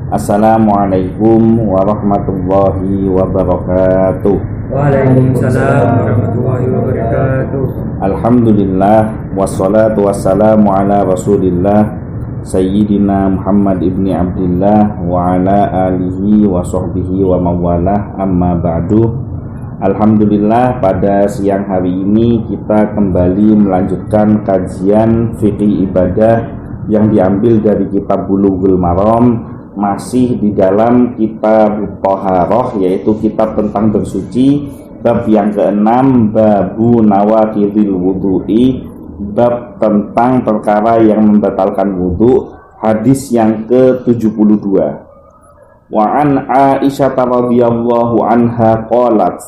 Assalamualaikum warahmatullahi wabarakatuh. Waalaikumsalam warahmatullahi wabarakatuh. Alhamdulillah wassalatu wassalamu ala Rasulillah Sayyidina Muhammad ibni Abdillah wa ala alihi wa sahbihi wa mawalah, amma ba'du. Alhamdulillah, pada siang hari ini kita kembali melanjutkan kajian fikih ibadah yang diambil dari kitab Bulughul Maram, masih di dalam kitab Thaharah, yaitu kitab tentang bersuci, bab yang ke-6, babu nawaqidil wudu'i, bab tentang perkara yang membatalkan wudu, hadis yang ke-72. Wa an Aisyah radhiyallahu anha qalat,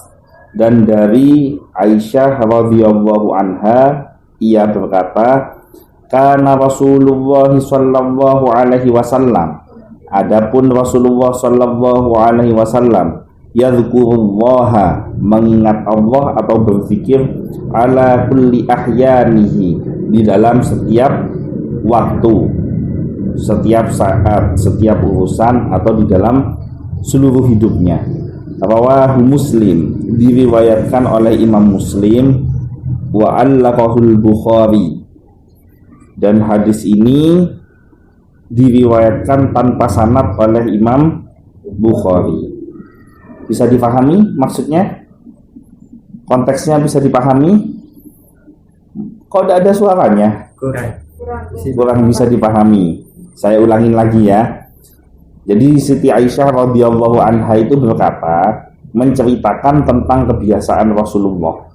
dan dari Aisyah radhiyallahu anha ia berkata, kana Rasulullah sallallahu alaihi wasallam, adapun Rasulullah sallallahu alaihi wasallam, yadhkurullaha, mengingat Allah atau berzikir, ala kulli ahyanihi, di dalam setiap waktu, setiap saat, setiap urusan, atau di dalam seluruh hidupnya. Rawahu Muslim, diriwayatkan oleh Imam Muslim, wa allaqahul Bukhari, dan hadis ini diriwayatkan tanpa sanad oleh Imam Bukhari. Bisa dipahami maksudnya? Konteksnya bisa dipahami? Kok tidak ada suaranya? Kurang bisa dipahami. Saya ulangin lagi ya. Jadi Siti Aisyah radhiyallahu anha itu berkata, menceritakan tentang kebiasaan Rasulullah,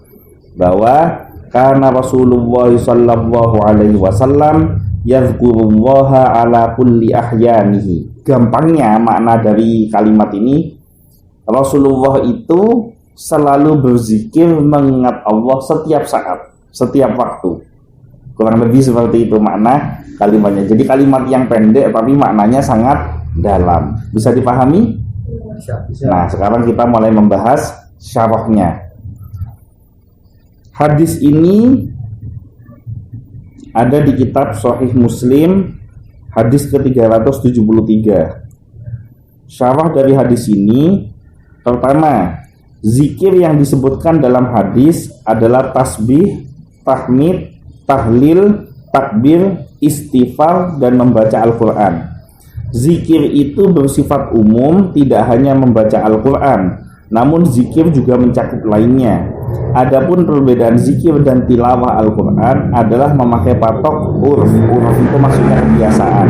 bahwa karena Rasulullah sallallahu alaihi wasallam yadhkurullaha ala kulli ahyanihi. Gampangnya makna dari kalimat ini, Rasulullah itu selalu berzikir mengingat Allah setiap saat, setiap waktu. Kurang lebih seperti itu makna kalimatnya. Jadi kalimat yang pendek tapi maknanya sangat dalam. Bisa dipahami? Bisa. Nah, sekarang kita mulai membahas syarahnya. Hadis ini ada di kitab Sahih Muslim, hadis ke-373. Syarah dari hadis ini, pertama, zikir yang disebutkan dalam hadis adalah tasbih, tahmid, tahlil, takbir, istighfar, dan membaca Al-Quran. Zikir itu bersifat umum, tidak hanya membaca Al-Quran, namun zikir juga mencakup lainnya. Adapun perbedaan zikir dan tilawah Al-Quran adalah memakai patok urf. Urf itu maksudnya kebiasaan.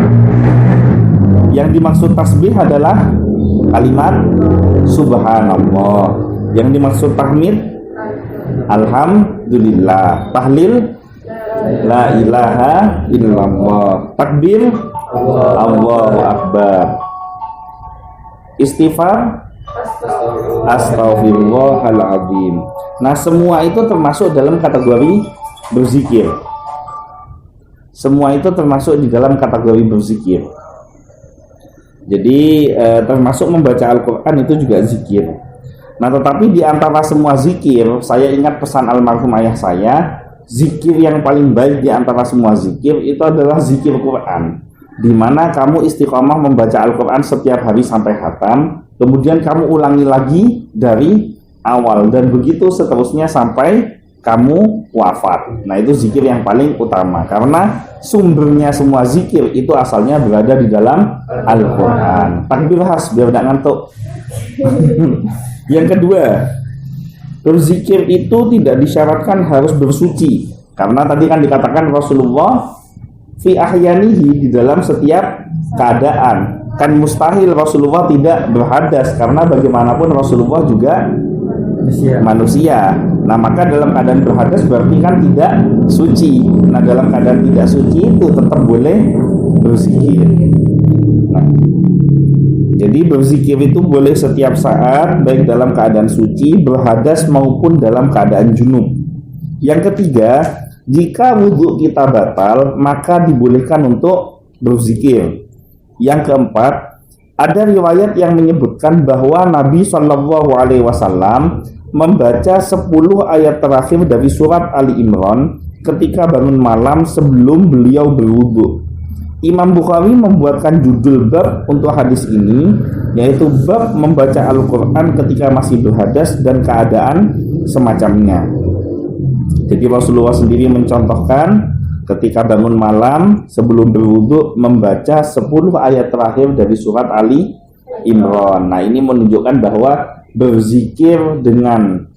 Yang dimaksud tasbih adalah kalimat subhanallah. Yang dimaksud tahmid alhamdulillah. Tahlil la ilaha illallah. Takbir Allahu akbar. Istighfar astaghfirullahaladzim. Nah, semua itu termasuk dalam kategori berzikir. Semua itu termasuk di dalam kategori berzikir. Jadi termasuk membaca Al-Quran itu juga zikir. Nah, tetapi di antara semua zikir, saya ingat pesan almarhum ayah saya, zikir yang paling baik di antara semua zikir itu adalah zikir Quran, di mana kamu istiqomah membaca Al-Quran setiap hari sampai khatam, kemudian kamu ulangi lagi dari awal, dan begitu seterusnya sampai kamu wafat. Nah, itu zikir yang paling utama, karena sumbernya semua zikir itu asalnya berada di dalam Al-Quran. Takbir khas biar tidak ngantuk. Yang kedua, berzikir itu tidak disyaratkan harus bersuci, karena tadi kan dikatakan Rasulullah fi ahyanihi, di dalam setiap keadaan. Kan mustahil Rasulullah tidak berhadas, karena bagaimanapun Rasulullah juga manusia. Nah, maka dalam keadaan berhadas berarti kan tidak suci. Nah, dalam keadaan tidak suci itu tetap boleh berzikir. Nah, jadi berzikir itu boleh setiap saat, baik dalam keadaan suci, berhadas, maupun dalam keadaan junub. Yang ketiga, jika wudhu kita batal, maka dibolehkan untuk berzikir. Yang keempat, ada riwayat yang menyebutkan bahwa Nabi Shallallahu Alaihi Wasallam membaca 10 ayat terakhir dari surat Ali Imran ketika bangun malam sebelum beliau berwudu. Imam Bukhari membuatkan judul bab untuk hadis ini, yaitu bab membaca Al-Quran ketika masih berhadas dan keadaan semacamnya. Jadi Rasulullah sendiri mencontohkan ketika bangun malam sebelum berwudu membaca 10 ayat terakhir dari surat Ali Imran. Nah, ini menunjukkan bahwa berzikir dengan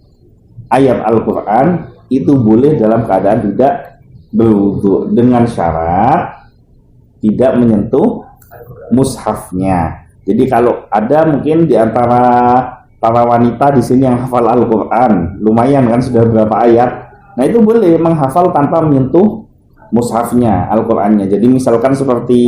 ayat Al-Quran itu boleh dalam keadaan tidak berwudu, dengan syarat tidak menyentuh mushafnya. Jadi kalau ada mungkin di antara para wanita di sini yang hafal Al-Quran, lumayan kan, sudah berapa ayat. Nah, itu boleh menghafal tanpa menyentuh mushafnya, Al-Qurannya. Jadi misalkan seperti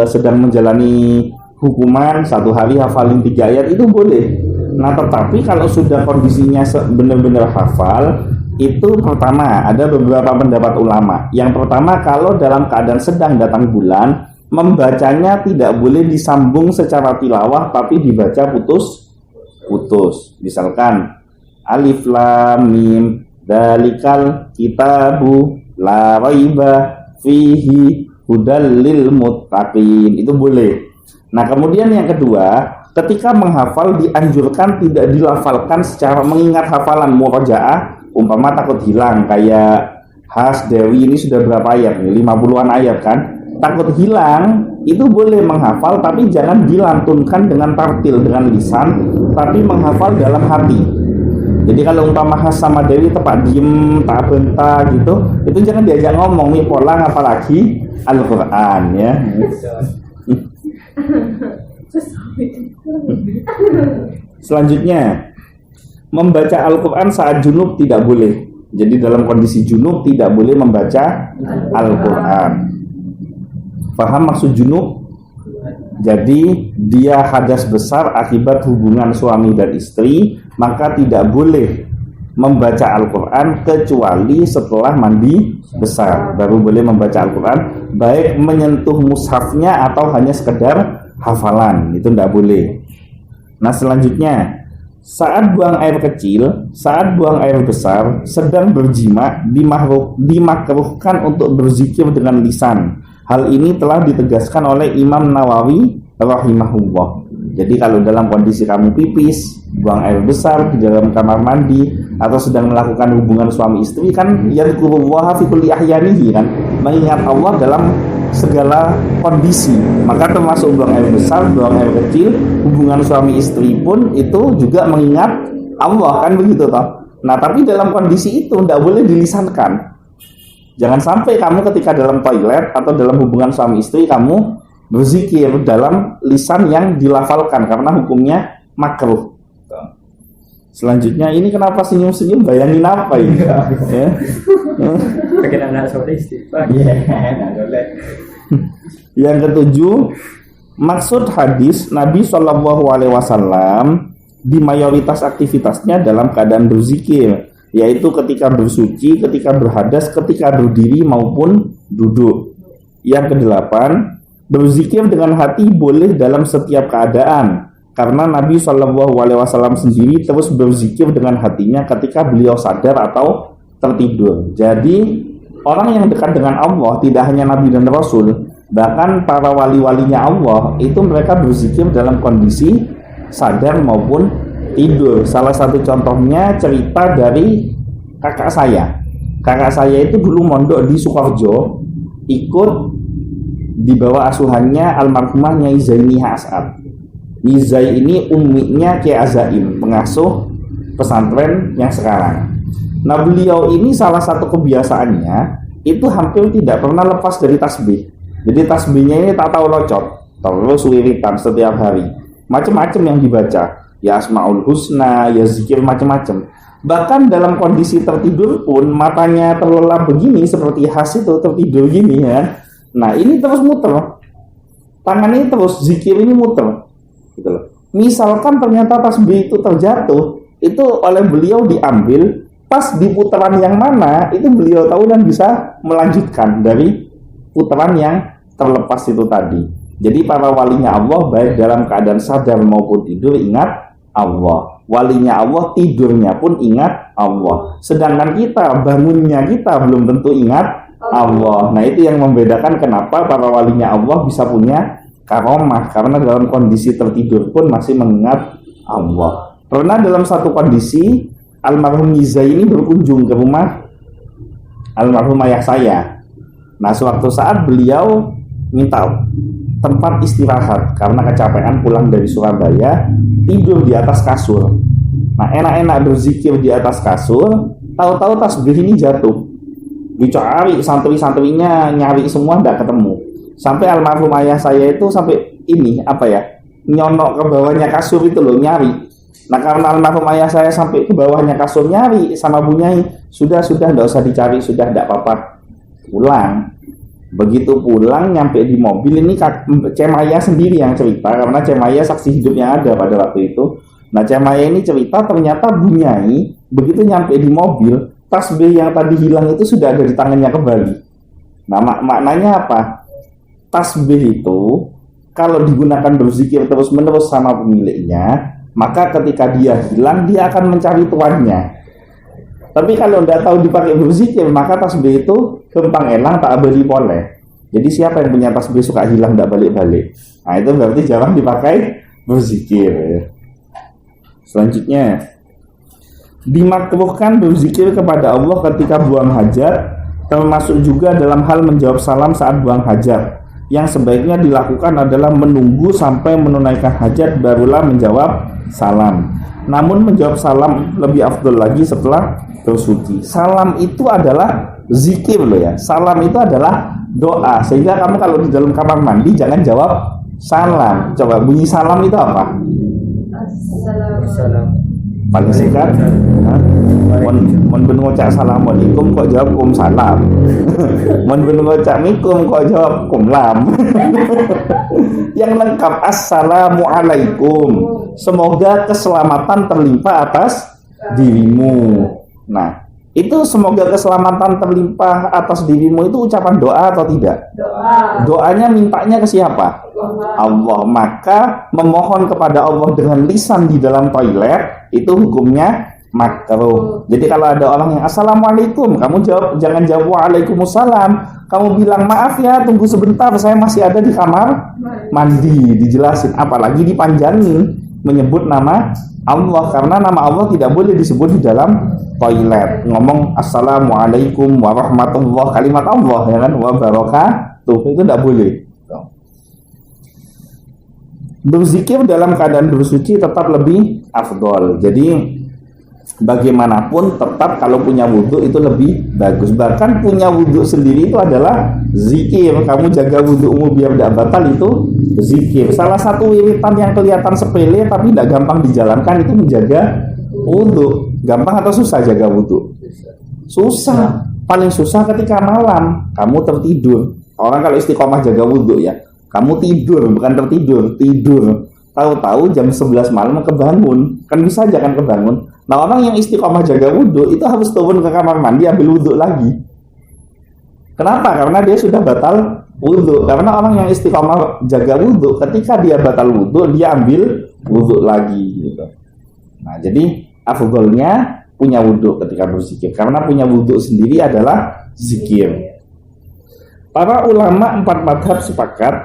sedang menjalani hukuman 1 hari hafalin 3 ayat, itu boleh. Nah, tetapi kalau sudah kondisinya benar-benar hafal, itu pertama ada beberapa pendapat ulama. Yang pertama, kalau dalam keadaan sedang datang bulan, membacanya tidak boleh disambung secara tilawah, tapi dibaca putus-putus. Misalkan Alif Lam Mim Dalikal Kitabu La Raiba Fihi Hudal lil Muttaqin, itu boleh. Nah, kemudian yang kedua, ketika menghafal dianjurkan tidak dilafalkan secara mengingat hafalan murojaah. Umpama takut hilang, kayak Has Dewi ini sudah berapa ayat nih? 50-an ayat kan? Takut hilang, itu boleh menghafal, tapi jangan dilantunkan dengan tartil, dengan lisan, tapi menghafal dalam hati. Jadi kalau umpama Has sama Dewi tepat diem, tak bentar gitu, itu jangan diajak ngomong nih polang, apalagi Al-Quran ya. Selanjutnya, membaca Al-Quran saat junub tidak boleh. Jadi dalam kondisi junub tidak boleh membaca Al-Quran. Paham maksud junub? Jadi dia hadas besar akibat hubungan suami dan istri, maka tidak boleh membaca Al-Quran kecuali setelah mandi besar, baru boleh membaca Al-Quran, baik menyentuh mushafnya atau hanya sekedar hafalan, itu tidak boleh. Nah, selanjutnya, saat buang air kecil, saat buang air besar, sedang berjima, dimakruhkan untuk berzikir dengan lisan. Hal ini telah ditegaskan oleh Imam Nawawi rahimahullah. Jadi kalau dalam kondisi kamu pipis, buang air besar di dalam kamar mandi, atau sedang melakukan hubungan suami istri, kan yadhkurullaha fi kulli ahyanihi, kan, mengingat Allah dalam segala kondisi. Maka termasuk buang air besar, buang air kecil, hubungan suami istri pun itu juga mengingat Allah, kan begitu toh. Nah, tapi dalam kondisi itu tidak boleh dilisankan. Jangan sampai kamu ketika dalam toilet atau dalam hubungan suami istri kamu berzikir dalam lisan yang dilafalkan, karena hukumnya makruh. Selanjutnya, ini kenapa senyum-senyum, bayangin apa ini? Ya. Bikin anak sore istighfar. Yang ketujuh, maksud hadis Nabi SAW di mayoritas aktivitasnya dalam keadaan berzikir, yaitu ketika bersuci, ketika berhadas, ketika berdiri maupun duduk. Yang kedelapan, berzikir dengan hati boleh dalam setiap keadaan, karena Nabi SAW sendiri terus berzikir dengan hatinya ketika beliau sadar atau tertidur. Jadi orang yang dekat dengan Allah tidak hanya Nabi dan Rasul, bahkan para wali-walinya Allah itu mereka berzikir dalam kondisi sadar maupun tidur. Salah satu contohnya cerita dari kakak saya. Kakak saya itu dulu mondok di Sukoharjo, ikut di bawah asuhannya almarhumah Nyai Zainiha As'ad. Nyai Zai ini umminya Kiai Azaim, pengasuh pesantren yang sekarang. Nah, beliau ini salah satu kebiasaannya itu hampir tidak pernah lepas dari tasbih. Jadi tasbihnya ini tak tahu locot, terus wiritan setiap hari. Macam-macam yang dibaca, ya Asmaul Husna, ya zikir macam-macam. Bahkan dalam kondisi tertidur pun matanya terlelap begini, seperti Has itu tertidur gini ya. Nah, ini terus muter, tangan ini terus zikir ini muter, gitu loh. Misalkan ternyata tasbih itu terjatuh, itu oleh beliau diambil, pas di putaran yang mana itu beliau tahu dan bisa melanjutkan dari putaran yang terlepas itu tadi. Jadi para walinya Allah baik dalam keadaan sadar maupun tidur ingat Allah. Walinya Allah tidurnya pun ingat Allah. Sedangkan kita bangunnya kita belum tentu ingat Allah. Nah itu yang membedakan kenapa para walinya Allah bisa punya karomah, karena dalam kondisi tertidur pun masih mengingat Allah. Karena dalam satu kondisi almarhum Miza ini berkunjung ke rumah almarhum ayah saya. Nah suatu saat beliau minta tempat istirahat karena kecapean pulang dari Surabaya, tidur di atas kasur. Nah enak-enak berzikir di atas kasur, tahu-tahu tasbih ini jatuh. Dicari santri-santrinya, nyari semua tidak ketemu. Sampai almarhum ayah saya itu sampai ini nyonok ke bawahnya kasur itu loh, nyari. Nah karena almarhum ayah saya sampai ke bawahnya kasur nyari sama bunyai, sudah tidak usah dicari, sudah tidak apa-apa, pulang. Begitu pulang nyampe di mobil, ini Cemaya sendiri yang cerita karena Cemaya saksi hidup yang ada pada waktu itu. Nah Cemaya ini cerita ternyata bunyai begitu nyampe di mobil, tasbih yang tadi hilang itu sudah ada di tangannya kembali. Nah maknanya apa? Tasbih itu kalau digunakan berzikir terus-menerus sama pemiliknya, maka ketika dia hilang dia akan mencari tuannya. Tapi kalau tidak tahu dipakai berzikir, maka tasbih itu gampang elang tak beli boleh. Jadi siapa yang punya tasbih suka hilang tidak balik-balik, nah itu berarti jarang dipakai berzikir. Selanjutnya, dimakruhkan berzikir kepada Allah ketika buang hajat, termasuk juga dalam hal menjawab salam saat buang hajat. Yang sebaiknya dilakukan adalah menunggu sampai menunaikan hajat barulah menjawab salam. Namun menjawab salam lebih afdol lagi setelah bersuci. Salam itu adalah zikir loh ya. Salam itu adalah doa. Sehingga kamu kalau di dalam kamar mandi jangan jawab salam. Coba bunyi salam itu apa? Assalamualaikum. Paling singkat. Mon ben ngucap assalamualaikum kok jawab kum salam. Mon ben ngucap mikum kok jawab kum lam. Yang lengkap assalamualaikum. Semoga keselamatan terlimpah atas dirimu. Nah, itu semoga keselamatan terlimpah atas dirimu itu ucapan doa atau tidak? Doa. Doanya mintanya ke siapa? Allah. Maka memohon kepada Allah dengan lisan di dalam toilet itu hukumnya makruh. Jadi kalau ada orang yang assalamualaikum, kamu jawab, jangan jawab waalaikumsalam. Kamu bilang maaf ya, tunggu sebentar, saya masih ada di kamar mandi. Dijelasin, apalagi dipanjangin menyebut nama Allah, karena nama Allah tidak boleh disebut di dalam toilet. Ngomong assalamualaikum warahmatullah, kalimat Allah ya kan, wa barakatuh, itu tidak boleh. Berzikir dalam keadaan bersuci tetap lebih afdol. Jadi bagaimanapun tetap kalau punya wudhu itu lebih bagus. Bahkan punya wudhu sendiri itu adalah zikir. Kamu jaga wudhumu biar tidak batal, itu zikir. Salah satu wiritan yang kelihatan sepele tapi tidak gampang dijalankan itu menjaga wudhu. Gampang atau susah jaga wudhu? Susah. Paling susah ketika malam kamu tertidur. Orang kalau istiqomah jaga wudhu ya, kamu tidur, bukan tertidur, tidur. Tahu-tahu jam 11 malam kebangun. Kan bisa aja kan kebangun. Nah orang yang istiqomah jaga wudhu itu harus turun ke kamar mandi ambil wudhu lagi. Kenapa? Karena dia sudah batal wudhu. Karena orang yang istiqomah jaga wudhu, ketika dia batal wudhu dia ambil wudhu lagi gitu. Nah jadi afdolnya punya wudhu ketika berzikir, karena punya wudhu sendiri adalah zikir. Para ulama 4 mazhab sepakat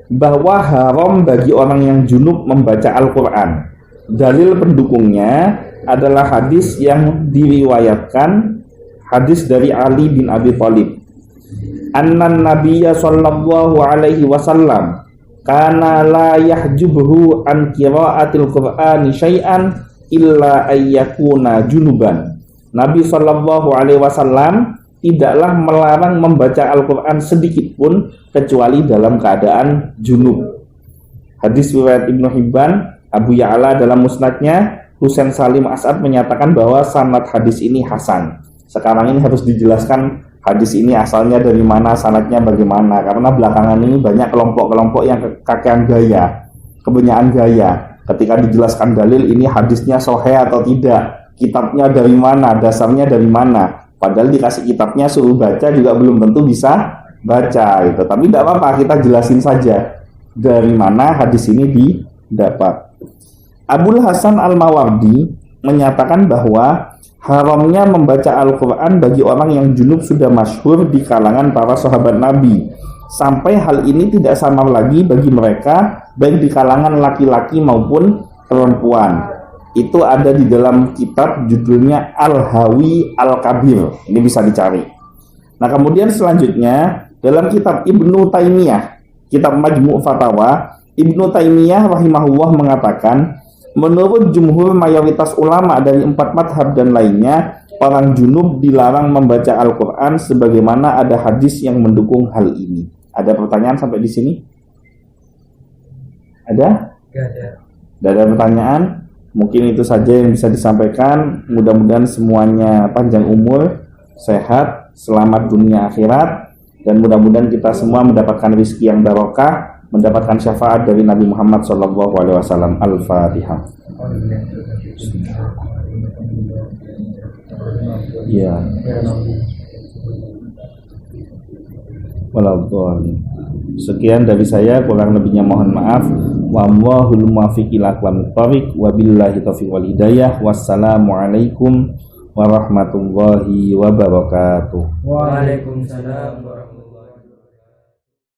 bahwa haram bagi orang yang junub membaca Al-Quran. Dalil pendukungnya adalah hadis yang diriwayatkan, hadis dari Ali bin Abi Thalib. Annan Nabiyya sallallahu alaihi wasallam kana la yahjubuhu an qiraatil Qur'ani syai'an illa ayyakuna junuban. Nabi sallallahu alaihi wasallam tidaklah melarang membaca Al-Quran sedikit pun kecuali dalam keadaan junub. Hadis riwayat Ibnu Hibban, Abu Ya'la dalam musnadnya, Husain Salim As'ad menyatakan bahwa sanad hadis ini hasan. Sekarang ini harus dijelaskan hadis ini asalnya dari mana, sanadnya bagaimana, karena belakangan ini banyak kelompok-kelompok yang kakean gaya, kebanyakan gaya. Ketika dijelaskan dalil ini hadisnya sahih atau tidak, kitabnya dari mana, dasarnya dari mana. Padahal dikasih kitabnya suruh baca juga belum tentu bisa baca gitu. Tapi tidak apa-apa, kita jelasin saja dari mana hadis ini didapat. Abul Hasan Al-Mawardi menyatakan bahwa haramnya membaca Al-Quran bagi orang yang junub sudah masyhur di kalangan para sahabat Nabi, sampai hal ini tidak samar lagi bagi mereka baik di kalangan laki-laki maupun perempuan. Itu ada di dalam kitab judulnya Al-Hawi Al-Kabir, ini bisa dicari. Nah kemudian selanjutnya dalam kitab Ibnu Taimiyah, kitab Majmu' Fatawa, Ibnu Taimiyah rahimahullah mengatakan, menurut jumhur mayoritas ulama dari 4 madhab dan lainnya, orang junub dilarang membaca Al-Quran sebagaimana ada hadis yang mendukung hal ini. Ada pertanyaan sampai di sini? Ada? Gak ada. Tidak ada pertanyaan? Mungkin itu saja yang bisa disampaikan. Mudah-mudahan semuanya panjang umur, sehat, selamat dunia akhirat, dan mudah-mudahan kita semua mendapatkan rezeki yang barokah, mendapatkan syafaat dari Nabi Muhammad SAW. Al-Fatihah. Ya. Waladhdallin. Sekian dari saya, kurang lebihnya mohon maaf. Wallahul muwaffiq ila aqwamit thoriq, wabillahi taufiq wal hidayah. Wassalamualaikum warahmatullahi wabarakatuh. Waalaikumsalam warahmatullahi wabarakatuh.